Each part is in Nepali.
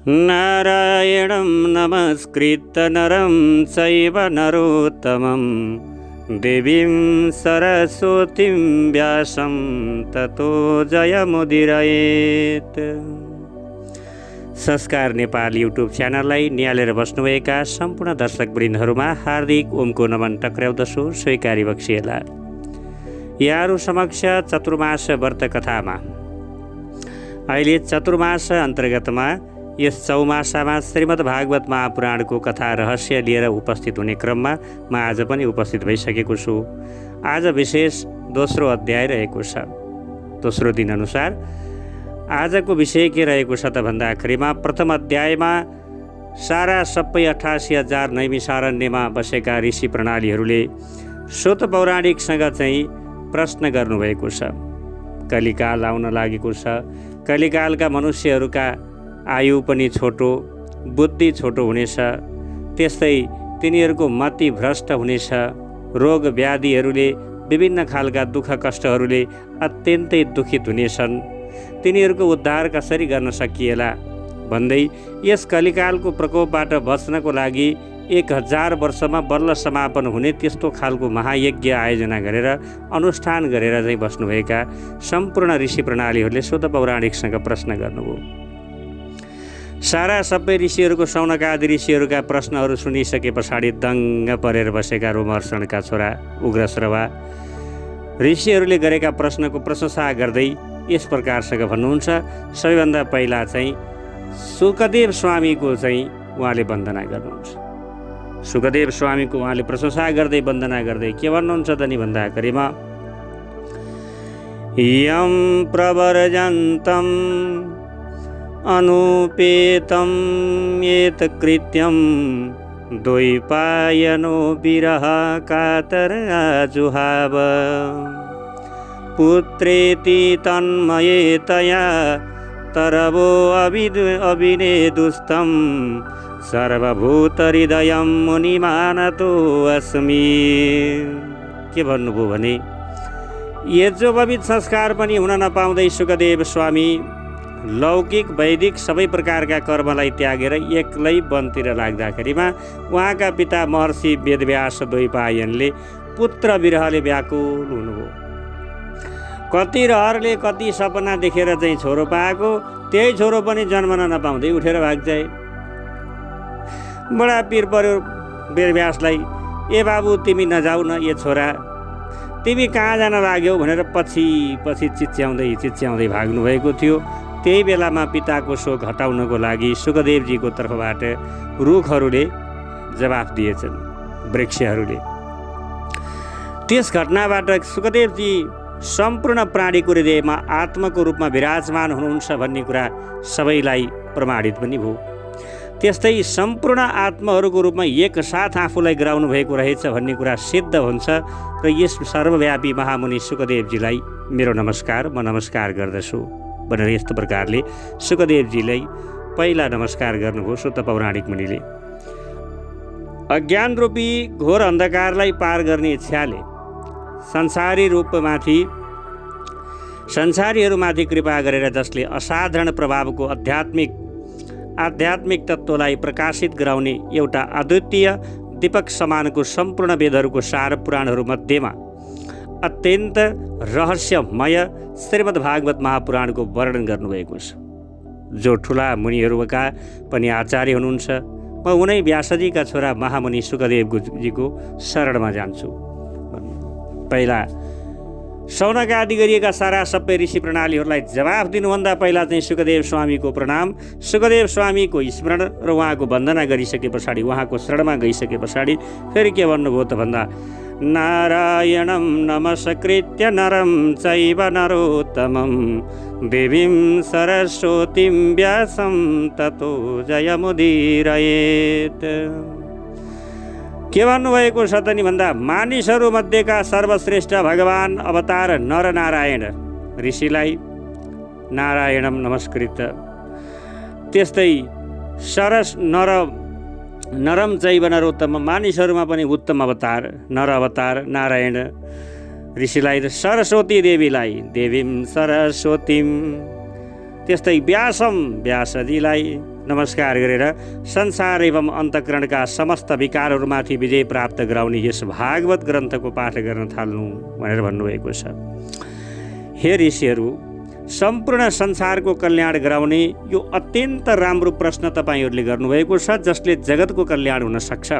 नारायणं नमस्कृत्य नरं चैव नरोत्तमं देवीं सरस्वतीं व्यासं ततो जयमुदीरयेत्। संस्कार नेपाल युट्युब च्यानललाई निहालेर बस्नुभएका सम्पूर्ण दर्शकवृन्दहरूमा हार्दिक ओमको नमन टक्र्याउँदछु, स्वीकारी बक्सिएला। यहाँहरू समक्ष चतुर्मास व्रत कथामा अहिले चतुर्मास अन्तर्गतमा यस चौमासामा श्रीमद् भागवत महापुराणको कथा रहस्य लिएर उपस्थित हुने क्रममा म आज पनि उपस्थित भइसकेको छु। आज विशेष दोस्रो अध्याय रहेको छ। दोस्रो दिन अनुसार आजको विषय के रहेको छ त भन्दाखेरिमा प्रथम अध्यायमा सारा सबै 88,000 नैमिषारण्यमा बसेका ऋषि प्रणालीहरूले स्वत पौराणिकसँग चाहिँ प्रश्न गर्नुभएको छ। कलिकाल आउन लागेको छ। कलिकालका मनुष्यहरूका आयु पनि छोटो, बुद्धि छोटो हुनेछ, त्यस्तै तिनीहरूको मति भ्रष्ट हुनेछ। रोग व्याधिहरूले, विभिन्न खालका दुःख कष्टहरूले अत्यन्तै दुखित हुनेछन्। तिनीहरूको उद्धार कसरी गर्न सकिएला भन्दै यस कलिकालको प्रकोपबाट बच्नको लागि 1000 वर्षमा बल्ल समापन हुने त्यस्तो खालको महायज्ञ आयोजना गरेर अनुष्ठान गरेर चाहिँ बस्नुभएका सम्पूर्ण ऋषि प्रणालीहरूले शुद्ध पौराणिकसँग प्रश्न गर्नुभयो। सारा सबै ऋषिहरूको सौनकादि ऋषिहरूका प्रश्नहरू सुनिसके पछाडि दङ्ग परेर बसेका रोमहर्षणका छोरा उग्रश्रवा ऋषिहरूले गरेका प्रश्नको प्रशंसा गर्दै यस प्रकारसँग भन्नुहुन्छ। सबैभन्दा पहिला चाहिँ सुखदेव स्वामीको चाहिँ उहाँले वन्दना गर्नुहुन्छ। सुखदेव स्वामीको उहाँले प्रशंसा गर्दै वन्दना गर्दै के भन्नुहुन्छ त नि भन्दाखेरिमा यम प्रवर्जन्तम् अनुपेतं एत कृत्यं द्वैपायनो विरह कातर आजुहाव पुत्रेति तन्मयेतया तरवो अभिनेदुस्तं सर्वभूतहृदयं मुनिमानतो अस्मि। के भन्नुभयो भने यज्ञोपवीत संस्कार पनि हुन नपाउँदै सुखदेव स्वामी लौकिक वैदिक सबै प्रकारका कर्मलाई त्यागेर एक्लै वनतिर लाग्दाखेरिमा उहाँका पिता महर्षि वेदव्यास द्वैपायनले पुत्र विरहले व्याकुल हुनुभयो। कति रहरले कति सपना देखेर चाहिँ छोरो पाएको, त्यही छोरो पनि जन्मन नपाउँदै उठेर भाग्छे। बडा पिर पर्यो वेदव्यासलाई, ए बाबु तिमी नजाऊ न, ए छोरा तिमी कहाँ जान लाग्यौ भनेर पछि पछि चिच्याउँदै भाग्नुभएको थियो। त्यही बेलामा पिताको शोक हटाउनको लागि सुखदेवजीको तर्फबाट रुखहरूले जवाफ दिएछन्, वृक्षहरूले। त्यस घटनाबाट सुखदेवजी सम्पूर्ण प्राणीको हृदयमा आत्माको रूपमा विराजमान हुनुहुन्छ भन्ने कुरा सबैलाई प्रमाणित पनि भयो। त्यस्तै सम्पूर्ण आत्माहरूको रूपमा एकसाथ आफूलाई गराउनु भएको रहेछ भन्ने कुरा सिद्ध हुन्छ। र यस सर्वव्यापी महामुनि सुखदेवजीलाई मेरो नमस्कार, म नमस्कार गर्दछु भनेर यस्तो प्रकारले सुखदेवजीलाई पहिला नमस्कार गर्नुभयो शुद्ध पौराणिक मुनिले। अज्ञान रूपी घोर अन्धकारलाई पार गर्ने इच्छाले संसारीहरूमाथि कृपा गरेर जसले असाधारण प्रभावको आध्यात्मिक तत्त्वलाई प्रकाशित गराउने एउटा अद्वितीय दीपक समानको सम्पूर्ण वेदहरूको सार पुराणहरू मध्येमा अत्यन्त रहस्यमय श्रीमद् भागवत महापुराणको वर्णन गर्नुभएको छ। जो ठुला मुनिहरूका पनि आचार्य हुनुहुन्छ, म उनै व्यासजीका छोरा महामुनि सुखदेवजीको शरणमा जान्छु। पहिला शौनक आदि गरिएका सारा सबै ऋषि प्रणालीहरूलाई जवाफ दिनुभन्दा पहिला चाहिँ सुखदेव स्वामीको प्रणाम, सुखदेव स्वामीको स्मरण र उहाँको वन्दना गरिसके पछाडि, उहाँको शरणमा गइसके पछाडि फेरि के भन्नुभयो त भन्दा नारायणं नमस्कृत्य नरं चैव नरोत्तमं देवीं सरस्वतीं व्यासं ततो जयमुदीरयेत्। के भन्नुभएको छ त नि भन्दा मानिसहरू मध्येका सर्वश्रेष्ठ भगवान अवतार नरनारायण ऋषिलाई नारायणम नमस्कृत, त्यस्तै सरस नरम चैव नरोत्तम मानिसहरूमा पनि उत्तम अवतार नर अवतार नारायण ऋषिलाई र सरस्वती देवीलाई देवीं सरस्वतीं, त्यस्तै व्यासम व्यासजीलाई नमस्कार गरेर संसार एवं अन्तःकरणका समस्त विकारहरूमाथि विजय प्राप्त गराउने यस भागवत ग्रन्थको पाठ गर्न थाल्नु भनेर भन्नुभएको छ। हे ऋषिहरू, सम्पूर्ण संसारको कल्याण गराउने यो अत्यन्त राम्रो प्रश्न तपाईँहरूले गर्नुभएको छ, जसले जगतको कल्याण हुन सक्छ।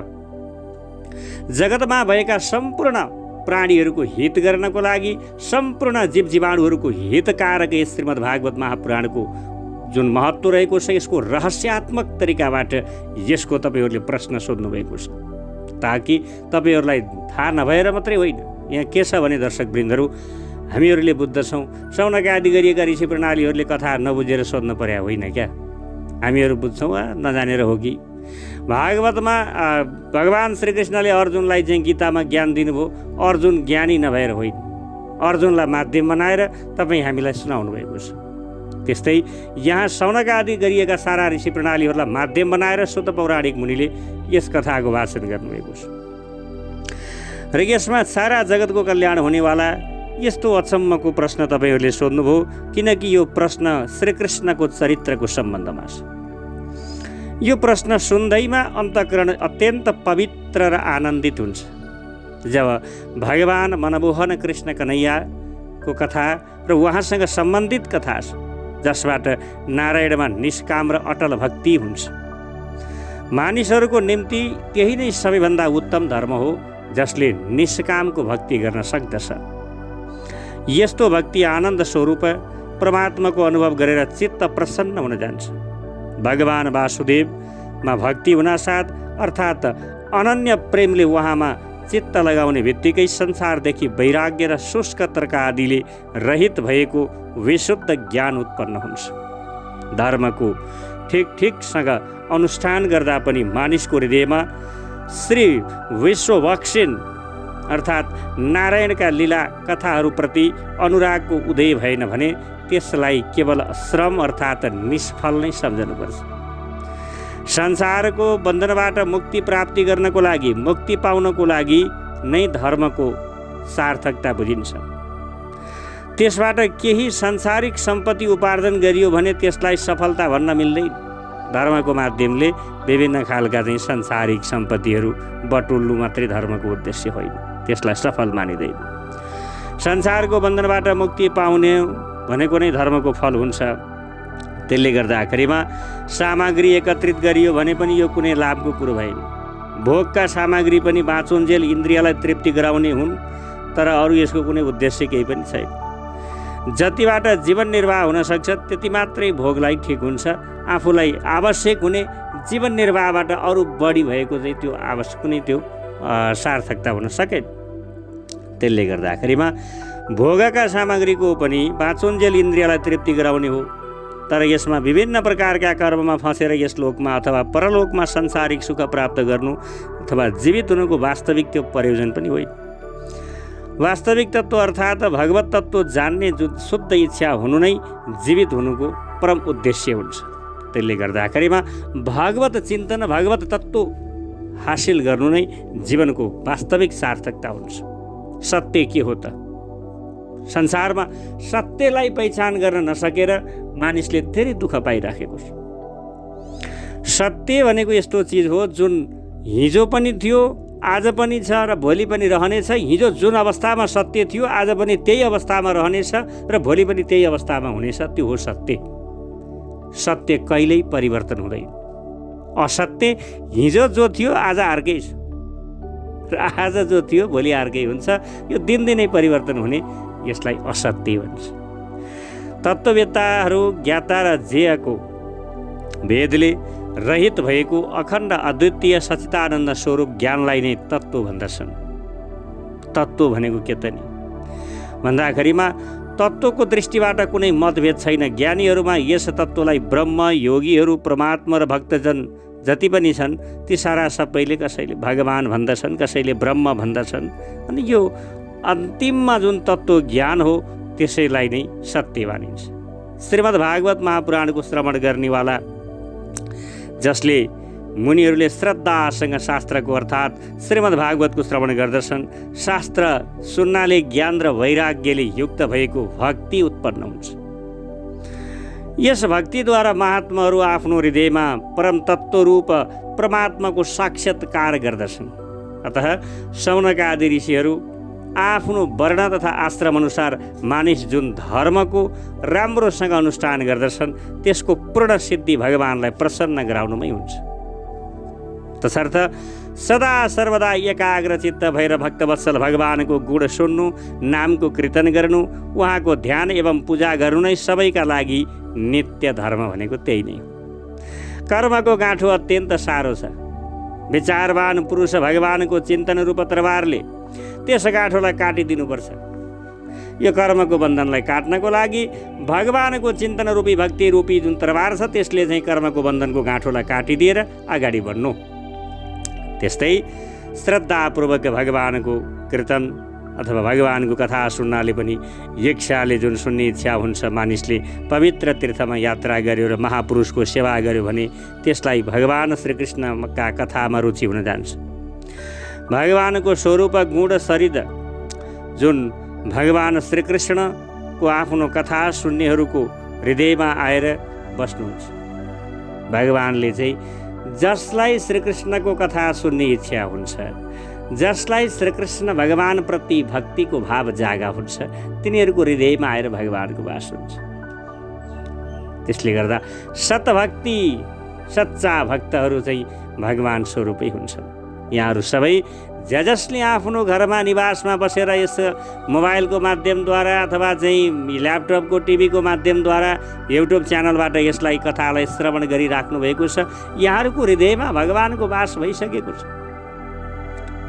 जगतमा भएका सम्पूर्ण प्राणीहरूको हित गर्नको लागि, सम्पूर्ण जीव जीवाणुहरूको हितकारक यस श्रीमद् भागवत महापुराणको जुन महत्त्व रहेको छ, यसको रहस्यात्मक तरिकाबाट यसको तपाईँहरूले प्रश्न सोध्नुभएको छ, ताकि तपाईँहरूलाई थाहा नभएर मात्रै होइन। यहाँ के छ भने दर्शकवृन्दहरू, हामीहरूले बुझ्दछौँ शौनक आदि गरिएका ऋषि प्रणालीहरूले कथा नबुझेर सोध्नु पर्या होइन क्या। हामीहरू बुझ्छौँ नजानेर हो कि। भागवतमा भगवान् श्रीकृष्णले अर्जुनलाई चाहिँ गीतामा ज्ञान दिनुभयो, अर्जुन ज्ञानी नभएर होइन, अर्जुनलाई माध्यम बनाएर तपाईँ हामीलाई सुनाउनु भएको छ। त्यस्तै यहाँ शौनक आदि गरिएका सारा ऋषि प्रणालीहरूलाई माध्यम बनाएर शुद्ध पौराणिक मुनिले यस कथाको वाचन गर्नुभएको छ। र यसमा सारा जगतको कल्याण हुनेवाला यस्तो अचम्मको प्रश्न तपाईँहरूले सोध्नुभयो, किनकि यो प्रश्न श्रीकृष्णको चरित्रको सम्बन्धमा छ। यो प्रश्न सुन्दैमा अन्तःकरण अत्यन्त पवित्र र आनन्दित हुन्छ। जब भगवान् मनमोहन कृष्ण कन्हैयाको कथा र उहाँसँग सम्बन्धित कथा छ, जसबाट नारायणमा निष्काम र अटल भक्ति हुन्छ। मानिसहरूको निम्ति त्यही नै सबैभन्दा उत्तम धर्म हो, जसले निष्कामको भक्ति गर्न सक्दछ। यस्तो भक्ति आनन्द स्वरूप परमात्माको अनुभव गरेर चित्त प्रसन्न हुन जान्छ। भगवान् वासुदेवमा भक्ति हुनासाथ अर्थात् अनन्य प्रेमले उहाँमा चित्त लगाउने बित्तिकै संसारदेखि वैराग्य र शुष्क तर्क आदिले रहित भएको विशुद्ध ज्ञान उत्पन्न हुन्छ। धर्मको ठिकसँग अनुष्ठान गर्दा पनि मानिसको हृदयमा श्री विश्ववक्षिण अर्थात् नारायणका लीला कथाहरूप्रति अनुरागको उदय भएन भने त्यसलाई केवल श्रम अर्थात् निष्फल नै सम्झनुपर्छ। संसारको बन्धनबाट मुक्ति प्राप्ति गर्नको लागि, मुक्ति पाउनको लागि नै धर्मको सार्थकता बुझिन्छ। त्यसबाट केही सांसारिक सम्पत्ति उपार्जन गरियो भने त्यसलाई सफलता भन्न मिल्दैन। धर्मको माध्यमले विभिन्न खालका चाहिँ सांसारिक सम्पत्तिहरू बटुल्नु मात्रै धर्मको उद्देश्य होइन, त्यसलाई सफल मानिँदैन। संसारको बन्धनबाट मुक्ति पाउने भनेको नै धर्मको फल हुन्छ। त्यसले गर्दा आखिरमा सामग्री एकत्रित गरियो भने पनि यो कुनै लाभको कुरो भएन। भोगका सामग्री पनि बाँचुन्जेल इन्द्रियलाई तृप्ति गराउने हुन्, तर अरू यसको कुनै उद्देश्य केही पनि छैन। जतिबाट जीवन निर्वाह हुन सक्छ त्यति मात्रै भोगलाई ठिक हुन्छ। आफूलाई आवश्यक हुने जीवन निर्वाहबाट अरू बढी भएको चाहिँ त्यो आवश्यक कुनै त्यो सार्थकता हुन सकेन। त्यसले गर्दा आखिरमा भोगका सामग्रीको पनि बाँचुन्जेल इन्द्रियलाई तृप्ति गराउने हो, तर यसमा विभिन्न प्रकारका कर्ममा फँसेर यस लोकमा अथवा परलोकमा सांसारिक सुख प्राप्त गर्नु अथवा जीवित हुनुको वास्तविक त्यो प्रयोजन पनि होइन। वास्तविक तत्त्व अर्थात् भगवत तत्त्व जान्ने जुन शुद्ध इच्छा हुनु नै जीवित हुनुको परम उद्देश्य हुन्छ। त्यसले गर्दा आखिरमा भागवत चिन्तन, भगवत तत्त्व हासिल गर्नु नै जीवनको वास्तविक सार्थकता हुन्छ। सत्य के हो त? संसारमा सत्यलाई पहिचान गर्न नसकेर मानिसले धेरै दुःख पाइराखेको छ। सत्य भनेको यस्तो चिज हो जुन हिजो पनि थियो, आज पनि छ र भोलि पनि रहनेछ। हिजो जुन अवस्थामा सत्य थियो आज पनि त्यही अवस्थामा रहनेछ र भोलि पनि त्यही अवस्थामा हुनेछ। त्यो हो सत्य। सत्य कहिल्यै परिवर्तन हुँदैन। असत्य हिजो जो थियो आज अर्कै छ र आज जो थियो भोलि अर्कै हुन्छ। यो दिनदिनै परिवर्तन हुने, यसलाई असत्य भन्छ। तत्त्ववेत्ताहरू ज्ञाता र जेयको भेदले रहित भएको अखण्ड अद्वितीय सच्चिदानन्द स्वरूप ज्ञानलाई नै तत्त्व भन्दछन्। तत्त्व भनेको के त नि भन्दाखेरिमा तत्त्वको दृष्टिबाट कुनै मतभेद छैन। ज्ञानीहरूमा यस तत्त्वलाई ब्रह्म, योगीहरू, परमात्मा र भक्तजन जति पनि छन् ती सारा सबैले कसैले भगवान् भन्दछन्, कसैले ब्रह्म भन्दछन्। अनि यो अन्तिममा जुन तत्त्व ज्ञान हो त्यसैलाई नै सत्य मानिन्छ। श्रीमद् भागवत महापुराणको श्रवण गर्नेवाला जसले मुनिहरूले श्रद्धासँग शास्त्रको अर्थात् श्रीमद् भागवतको श्रवण गर्दछन्, शास्त्र सुन्नाले ज्ञान र वैराग्यले युक्त भएको भक्ति उत्पन्न हुन्छ। यस भक्तिद्वारा महात्माहरू आफ्नो हृदयमा परम तत्त्व रूप परमात्माको साक्षात्कार गर्दछन्। अतः शौनक आदि ऋषिहरू आफ्नो वर्ण तथा आश्रम अनुसार मानिस जुन धर्मको राम्रोसँग अनुष्ठान गर्दछन् त्यसको पूर्ण सिद्धि भगवानलाई प्रसन्न गराउनुमै हुन्छ। तसर्थ सदा सर्वदा एकाग्रचित्त भएर भक्तवत्सल भगवानको गुण सुन्नु, नामको कीर्तन गर्नु, उहाँको ध्यान एवं पूजा गर्नु नै सबैका लागि नित्य धर्म भनेको त्यही नै हो। कर्मको गाँठो अत्यन्त साह्रो छ। विचारवान पुरुष भगवानको चिन्तन रूप तरबारले त्यस गाँठोलाई काटिदिनुपर्छ। यो कर्मको बन्धनलाई काट्नको लागि भगवानको चिन्तन रूपी भक्ति रूपी जुन तरबार छ त्यसले चाहिँ कर्मको बन्धनको गाँठोलाई काटिदिएर अगाडि बढ्नु। त्यस्तै श्रद्धापूर्वक भगवानको कीर्तन अथवा भगवानको कथा सुन्नाले पनि यक्षाले जुन सुन्ने इच्छा हुन्छ, मानिसले पवित्र तीर्थमा यात्रा गर्यो र महापुरुषको सेवा गर्यो भने त्यसलाई भगवान श्रीकृष्णका कथामा रुचि हुन जान्छ। भगवानको स्वरूप गुण सरिद जुन भगवान श्रीकृष्णको आफ्नो कथा सुन्नेहरूको हृदयमा आएर बस्नुहुन्छ। भगवानले चाहिँ जसलाई श्रीकृष्णको कथा सुन्ने इच्छा हुन्छ, जसलाई श्रीकृष्ण भगवानप्रति भक्तिको भाव जागा हुन्छ, तिनीहरूको हृदयमा आएर भगवानको वास हुन्छ। त्यसले गर्दा सतभक्ति सच्चा भक्तहरू चाहिँ भगवान स्वरूपै हुन्छन्। यहाँहरू सबै जसले आफ्नो घरमा निवासमा बसेर यस मोबाइलको माध्यमद्वारा अथवा चाहिँ ल्यापटपको टिभीको माध्यमद्वारा युट्युब च्यानलबाट यसलाई कथालाई श्रवण गरिराख्नु भएको छ, यहाँहरूको हृदयमा भगवानको वास भइसकेको छ।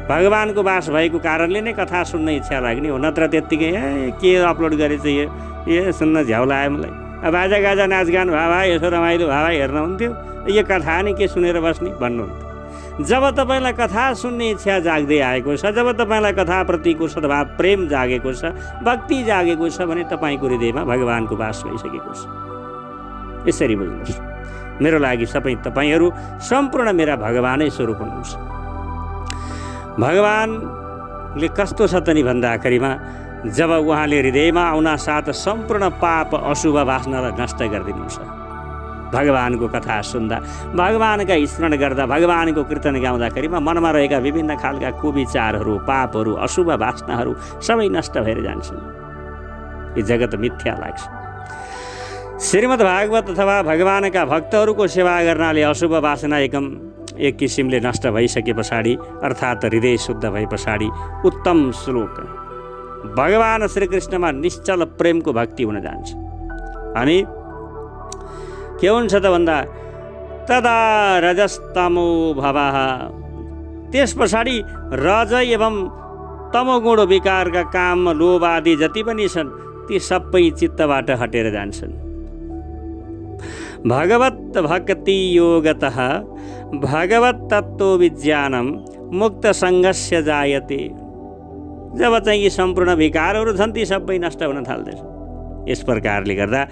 भगवानको वास भएको कारणले नै कथा सुन्न इच्छा लाग्ने हो, नत्र त्यत्तिकै के अपलोड गरेछ यो सुन्न झ्याउ लाग्यो मलाई, अब बाजागाजा नाचगान भाइ यसो रमाइलो भाइ हेर्न हुन्थ्यो, यो कथा नै के सुनेर बस्ने भन्नुहुन्थ्यो। जब तपाईँलाई कथा सुन्ने इच्छा जाग्दै आएको छ, जब तपाईँलाई कथाप्रतिको सद्भाव प्रेम जागेको छ, भक्ति जागेको छ भने तपाईँको हृदयमा भगवानको वास भइसकेको छ। यसरी बुझ्नुहोस्, मेरो लागि सबै तपाईँहरू सम्पूर्ण मेरा भगवानै स्वरूप हुनुहुन्छ। भगवानले कस्तो छ त नि भन्दाखेरिमा जब उहाँले हृदयमा आउन साथ सम्पूर्ण पाप अशुभ वासनालाई नष्ट गरिदिनुहुन्छ। भगवानको कथा सुन्दा, भगवानका स्मरण गर्दा, भगवानको कीर्तन गाउँदाखेरिमा मनमा रहेका विभिन्न खालका कुविचारहरू, पापहरू, अशुभ वासनाहरू सबै नष्ट भएर जान्छन्। यो जगत मिथ्या लाग्छ। श्रीमद् भागवत अथवा भगवानका भक्तहरूको सेवा गर्नाले अशुभ वासना एक किसिमले नष्ट भइसके पछाडि अर्थात् हृदय शुद्ध भए पछाडि उत्तम श्लोक भगवान श्रीकृष्णमा निश्चल प्रेमको भक्ति हुन जान्छ। अनि के हुन्छ त भन्दा तदा रजस्तमो भवः, त्यस पछाडि रज एवं तमोगुण विकारका काम लोभ आदि जति पनि छन् ती सबै चित्तबाट हटेर जान्छन्। भगवत भक्ति योगतः भगवत तत्त्व विज्ञानम मुक्त सङ्गस्य जायते। जब चाहिँ यी सम्पूर्ण विकारहरू छन् ती सबै नष्ट हुन थाल्दछ। यस प्रकारले गर्दा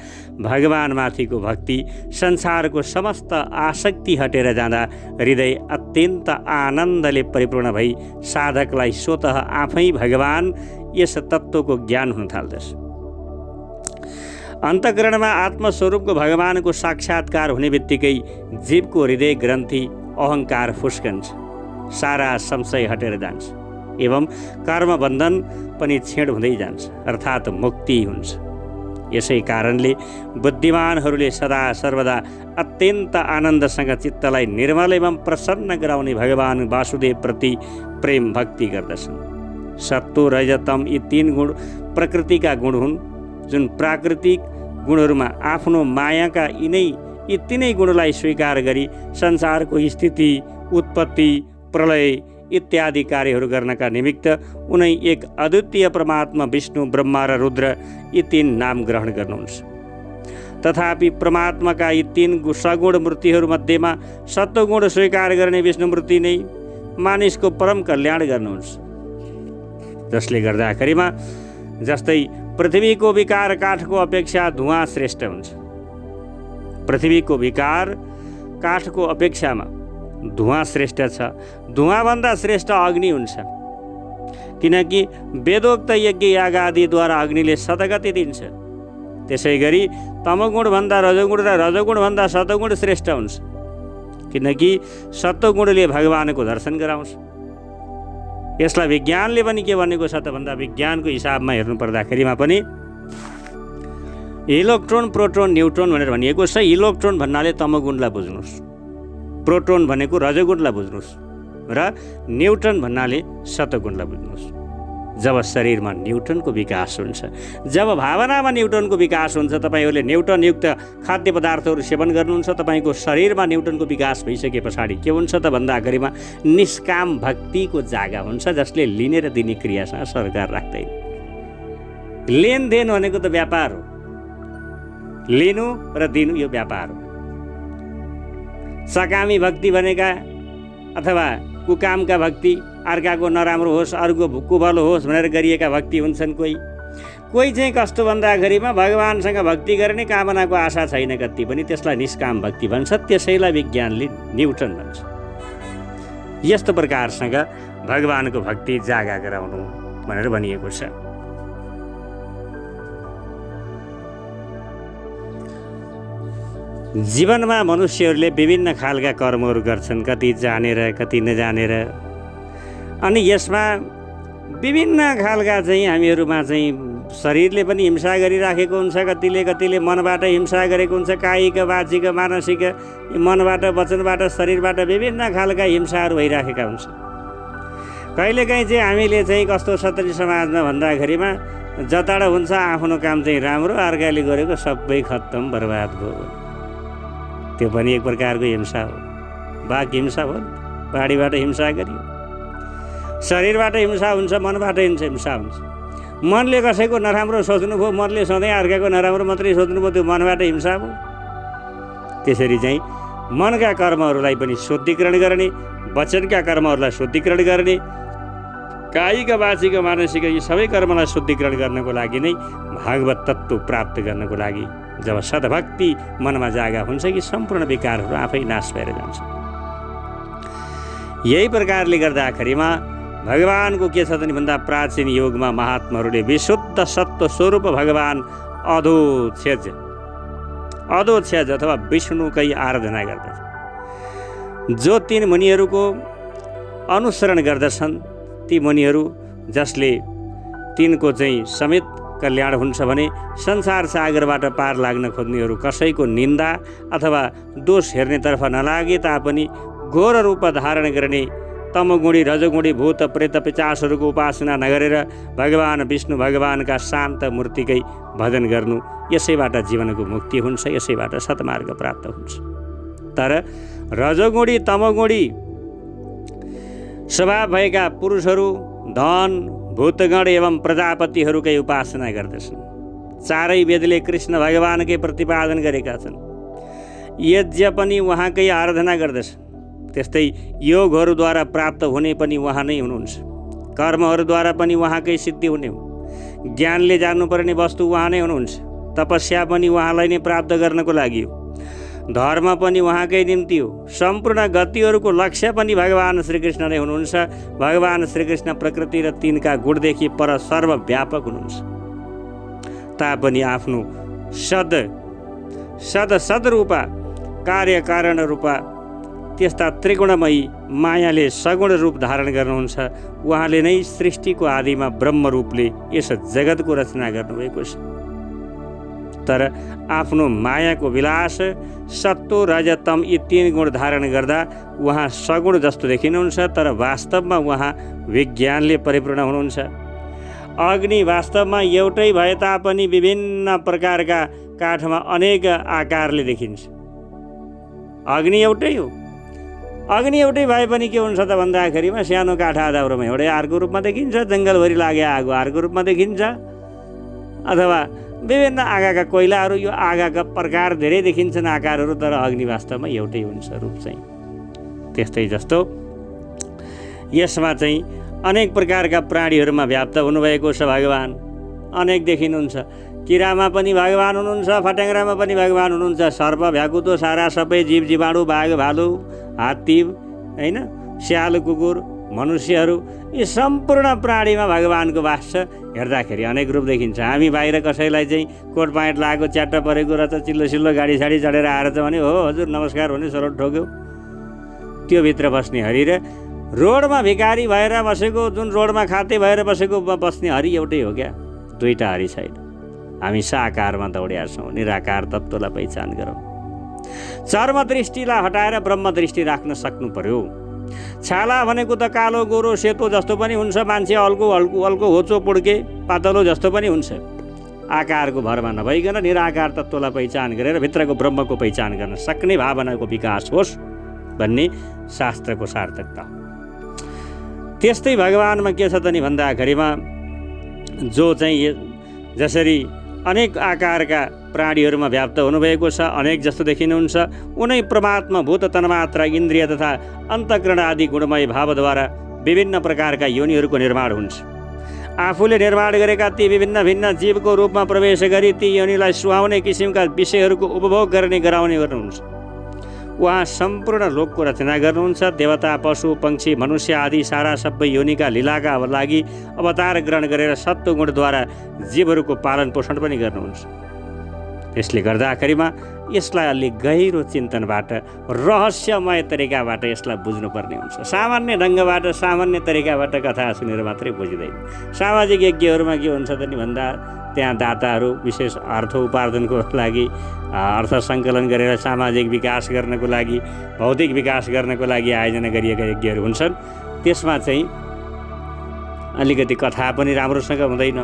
भगवानमाथिको भक्ति, संसारको समस्त आसक्ति हटेर जाँदा हृदय अत्यन्त आनन्दले परिपूर्ण भई साधकलाई स्वतः आफै भगवान यस तत्त्वको ज्ञान हुन थाल्दछ। अन्तःकरणमा आत्मस्वरूपको भगवानको साक्षात्कार हुने बित्तिकै जीवको हृदय ग्रन्थि अहङ्कार फुस्कन्छ, सारा संशय हटेर जान्छ एवं कर्मबन्धन पनि छेड हुँदै जान्छ, अर्थात् मुक्ति हुन्छ। यसै कारणले बुद्धिमानहरूले सदा सर्वदा अत्यन्त आनन्दसँग चित्तलाई निर्मल एवं प्रसन्न गराउने भगवान वासुदेव प्रति प्रेम भक्ति गर्दछन्। सत्व रजतम यी 3 गुण प्रकृतिका गुण हुन्, जुन प्राकृतिक गुणहरूमा आफ्नो मायाका यी तीनै गुणलाई स्वीकार गरी संसारको स्थिति, उत्पत्ति, प्रलय इत्यादि कार्यहरू गर्नका निमित्त उनै एक अद्वितीय परमात्मा विष्णु, ब्रह्मा र रुद्र यी 3 नाम ग्रहण गर्नुहुन्छ। तथापि परमात्माका यी 3 सगुण मूर्तिहरूमध्येमा सत्वगुण स्वीकार गर्ने विष्णुमूर्ति नै मानिसको परम कल्याण गर्नुहुन्छ। जसले गर्दाखेरिमा जस्तै पृथ्वीको विकार काठको अपेक्षा धुवाँ श्रेष्ठ हुन्छ। पृथ्वीको विकार काठको अपेक्षामा धुवाँ श्रेष्ठ छ। धुवाँभन्दा श्रेष्ठ अग्नि हुन्छ, किनकि वेदोक्त यज्ञ याग आदिद्वारा अग्निले सद्गति दिन्छ। त्यसै गरी तमोगुणभन्दा रजोगुण र रजोगुणभन्दा सतोगुण श्रेष्ठ हुन्छ, किनकि सत्वगुणले भगवानको दर्शन गराउँछ। यसलाई विज्ञानले पनि के भनेको छ त भन्दा विज्ञानको हिसाबमा हेर्नु पर्दाखेरिमा पनि इलेक्ट्रोन प्रोटोन न्युट्रोन भनेर भनिएको छ। इलेक्ट्रोन भन्नाले तमोगुणलाई बुझ्नुहोस्, प्रोटोन भनेको रजोगुणलाई बुझ्नुहोस् र न्युट्रन भन्नाले सतोगुणलाई बुझ्नुहोस्। जब शरीरमा न्युट्रनको विकास हुन्छ, जब भावनामा न्युट्रनको विकास हुन्छ, तपाईँहरूले न्युट्रनयुक्त खाद्य पदार्थहरू सेवन गर्नुहुन्छ, तपाईँको शरीरमा न्युट्रनको विकास भइसके पछाडि के हुन्छ त भन्दाखेरिमा निष्काम भक्तिको जागा हुन्छ, जसले लिने र दिने क्रियासँग सरकार राख्दैन। लेनदेन भनेको त व्यापार हो, लिनु र दिनु यो व्यापार हो। सकामी भक्ति भनेका अथवा कुकामका भक्ति, अर्काको नराम्रो होस् अर्को कुभलो होस् भनेर गरिएका भक्ति हुन्छन्। कोही चाहिँ कस्तो भन्दाखेरिमा भगवानसँग भक्ति गर्ने कामनाको आशा छैन कति पनि, त्यसलाई निष्काम भक्ति भन्छ। त्यसैलाई विज्ञानले न्युट्रन भन्छ। यस्तो प्रकारसँग भगवानको भक्ति जागा गराउनु भनेर भनिएको छ। जीवनमा मनुष्यहरूले विभिन्न खालका कर्महरू गर्छन्, कति जानेर कति नजानेर। अनि यसमा विभिन्न खालका चाहिँ हामीहरूमा चाहिँ शरीरले पनि हिंसा गरिराखेको हुन्छ, कतिले मनबाट हिंसा गरेको हुन्छ, कायिक वाचिक मानसिक, मनबाट वचनबाट शरीरबाट विभिन्न खालका हिंसाहरू भइराखेका हुन्छ। कहिलेकाहीँ चाहिँ हामीले चाहिँ कस्तो क्षत्रिय समाजमा भन्दाखेरिमा जताडा हुन्छ आफ्नो काम चाहिँ राम्रो, अर्काले गरेको सबै खत्तम बर्बाद भयो। त्यो पनि एक प्रकारको हिंसा हो। बाघ हिंसा हो, बाढीबाट हिंसा गरियो। शरीरबाट हिंसा हुन्छ, मनबाट हिंसा हुन्छ। मनले कसैको नराम्रो सोच्नुभयो, मनले सधैँ अर्काको नराम्रो मात्रै सोच्नुभयो, त्यो मनबाट हिंसा भयो। त्यसरी चाहिँ मनका कर्महरूलाई पनि शुद्धिकरण गर्ने, वचनका कर्महरूलाई शुद्धिकरण गर्ने, कायिक वाचिक मानसिक यी सबै कर्मलाई शुद्धिकरण गर्नको लागि नै भागवत तत्त्व प्राप्त गर्नको लागि जब सद्भक्ति मनमा जागा हुन्छ कि सम्पूर्ण विकारहरू आफै नाश भएर जान्छ। यही प्रकारले गर्दाखेरिमा भगवानको के छ त भन्दा प्राचीन युगमा महात्माहरूले विशुद्ध सत्व स्वरूप भगवान अधोक्षज अथवा विष्णुकै आराधना गर्दछ। जो तीन मुनिहरूको अनुसरण गर्दछन्, ती मुनिहरू जसले तिनको चाहिँ समेत कल्याण हुन्छ भने संसार सागरबाट पार लाग्न खोज्नेहरू कसैको निन्दा अथवा दोष हेर्नेतर्फ नलागे तापनि घोर रूप धारण गर्ने तमगुणी रजगुणी भूत प्रेत पिचासहरूको उपासना नगरेर भगवान विष्णु भगवानका शान्त मूर्तिकै भजन गर्नु, यसैबाट जीवनको मुक्ति हुन्छ, यसैबाट सत्मार्ग प्राप्त हुन्छ। तर रजगुणी तमगुणी स्वभाव भएका पुरुषहरू धन भूतगण एवं प्रजापतिहरूकै उपासना गर्दछन्। चारै वेदले कृष्ण भगवानकै प्रतिपादन गरेका छन्। यज्ञ पनि उहाँकै आराधना गर्दछन्। त्यस्तै योगहरूद्वारा प्राप्त हुने पनि उहाँ नै हुनुहुन्छ। कर्महरूद्वारा पनि उहाँकै सिद्धि हुने हो। ज्ञानले जान्नुपर्ने वस्तु उहाँ नै हुनुहुन्छ। तपस्या पनि उहाँलाई नै प्राप्त गर्नको लागि हो। धर्म पनि उहाँकै निम्ति हो। सम्पूर्ण गतिहरूको लक्ष्य पनि भगवान श्रीकृष्ण नै हुनुहुन्छ। भगवान श्रीकृष्ण प्रकृति र तिनका गुणदेखि पर सर्वव्यापक हुनुहुन्छ। तापनि आफ्नो सदरूपा कार्य कारण रूपा त्यस्ता त्रिगुणमयी मायाले सगुण रूप धारण गर्नुहुन्छ। उहाँले नै सृष्टिको आदिमा ब्रह्म रूपले यस जगतको रचना गर्नुभएको छ। तर आफ्नो मायाको विलास सत्व रजतम यी तीन गुण धारण गर्दा उहाँ सगुण जस्तो देखिनुहुन्छ, तर वास्तवमा उहाँ विज्ञानले परिपूर्ण हुनुहुन्छ। अग्नि वास्तवमा एउटै भए तापनि विभिन्न प्रकारका काठमा अनेक आकारले देखिन्छ। अग्नि एउटै हो। अग्नि एउटै भए पनि के हुन्छ त भन्दाखेरिमा सानो काठ आधाउरोमा एउटै अर्को रूपमा देखिन्छ, जङ्गलभरि लागे आगो अर्को रूपमा देखिन्छ, अथवा विभिन्न आगाका कोइलाहरू यो आगाका प्रकार धेरै देखिन्छन् आकारहरू, तर अग्नि वास्तवमा एउटै हुन्छ रूप चाहिँ। त्यस्तै जस्तो यसमा चाहिँ अनेक प्रकारका प्राणीहरूमा व्याप्त हुनुभएको छ भगवान। अनेक देखिनुहुन्छ। किरामा पनि भगवान हुनुहुन्छ, फट्याङ्ग्रामा पनि भगवान हुनुहुन्छ, सर्प भ्याकुतो सारा सबै जीव जीवाणु बाघ भालु हात्ती होइन स्याल कुकुर मनुष्यहरू यी सम्पूर्ण प्राणीमा भगवानको वास छ। हेर्दाखेरि अनेक रूप देखिन्छ। हामी बाहिर कसैलाई चाहिँ कोट प्यान्ट लगाएको च्याट्ट परेको र त चिल्लो चिल्लो गाडी साडी चढेर आएर त भने हो हजुर नमस्कार भने सरोट ठोक्यो। त्यो भित्र बस्ने हरि र रोडमा भिखारी भएर बसेको, जुन रोडमा खाते भएर बसेको बस्ने हरि एउटै हो क्या? दुईटा हरि छैन। हामी साकारमा दौडिया छौँ। निराकार तत्त्वलाई पहिचान गरौँ। चर्म दृष्टिलाई हटाएर ब्रह्म दृष्टि राख्न सक्नु पर्यो। छाला भनेको त कालो गोरो सेतो जस्तो पनि हुन्छ, मान्छे अल्को हल्को अल्को होचो पुड्के पातलो जस्तो पनि हुन्छ। आकारको भरमा नभइकन निराकार तत्त्वलाई पहिचान गरेर भित्रको ब्रह्मको पहिचान गर्न सक्ने भावनाको विकास होस् भन्ने शास्त्रको सार्थकता हो। त्यस्तै भगवानमा के छ त नि भन्दाखेरिमा जो चाहिँ जसरी अनेक आकारका प्राणीहरूमा व्याप्त हुनुभएको छ, अनेक जस्तो देखिनुहुन्छ, उनै परमात्मा भूत तन्मात्रा इन्द्रिय तथा अन्तःकरण आदि गुणमय भावद्वारा विभिन्न प्रकारका योनिहरूको निर्माण हुन्छ। आफूले निर्माण गरेका ती विभिन्न भिन्न जीवको रूपमा प्रवेश गरी ती योनिलाई सुहाउने किसिमका विषयहरूको उपभोग गराउने गर्नुहुन्छ। उहाँ सम्पूर्ण लोकको रचना गर्नुहुन्छ। देवता, पशु, पक्षी, मनुष्य आदि सारा सबै योनिका लीलाका लागि अवतार ग्रहण गरेर सत्व गुणद्वारा जीवहरूको पालन पोषण पनि गर्नुहुन्छ। यसले गर्दाखेरिमा यसलाई अलि गहिरो चिन्तनबाट, रहस्यमय तरिकाबाट यसलाई बुझ्नुपर्ने हुन्छ। सामान्य ढङ्गबाट, सामान्य तरिकाबाट कथा सुनेर मात्रै बुझिँदैन। सामाजिक यज्ञहरूमा के हुन्छ त नि भन्दा त्यहाँ दाताहरू विशेष अर्थ उपार्जनको लागि, अर्थ सङ्कलन गरेर सामाजिक विकास गर्नको लागि, भौतिक विकास गर्नको लागि आयोजना गरिएका यज्ञहरू हुन्छन्। त्यसमा चाहिँ अलिकति कथा पनि राम्रोसँग हुँदैन।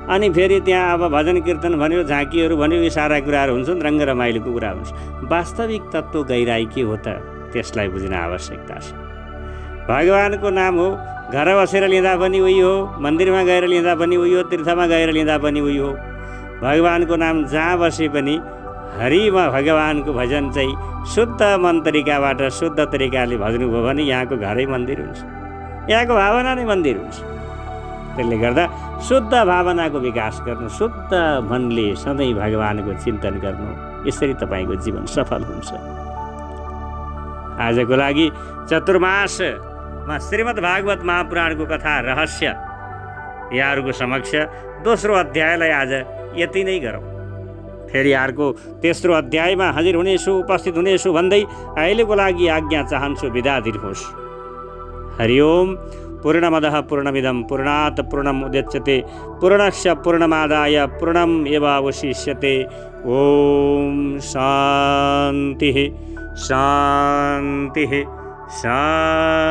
अनि फेरि त्यहाँ अब भजन कीर्तन भन्यो, झाँकीहरू भन्यो, यी सारा कुराहरू हुन्छन्, रङ्ग रमाइलोको कुरा हुन्छ। वास्तविक तत्त्व गहिराई के हो त? त्यसलाई बुझ्न आवश्यकता छ। भगवानको नाम हो, घर बसेर लिँदा पनि उही हो, मन्दिरमा गएर लिँदा पनि उही हो, तीर्थमा गएर लिँदा पनि उही हो। भगवानको नाम जहाँ बसे पनि हरिमा भगवानको भजन चाहिँ शुद्ध मन तरिकाबाट, शुद्ध तरिकाले भज्नुभयो भने यहाँको घरै मन्दिर हुन्छ, यहाँको भावना नै मन्दिर हुन्छ। त्यसले गर्दा शुद्ध भावनाको विकास गर्नु, शुद्ध मनले सधैँ भगवानको चिन्तन गर्नु, यसरी तपाईँको जीवन सफल हुन्छ। आजको लागि चतुर्मासमा श्रीमद् भागवत महापुराणको कथा रहस्य यहाँहरूको समक्ष दोस्रो अध्यायलाई आज यति नै गरौँ। फेरि अर्को तेस्रो अध्यायमा हाजिर हुनेछु, उपस्थित हुनेछु भन्दै अहिलेको लागि आज्ञा चाहन्छु, बिदा दिनुहोस्। हरि ओम। पूर्णमदः पूर्णमिदं पूर्णात् पूर्णमुदच्यते पूर्णस्य पूर्णमादाय पूर्णमेवावशिष्यते। ओम शान्तिः शान्तिः शान्तिः।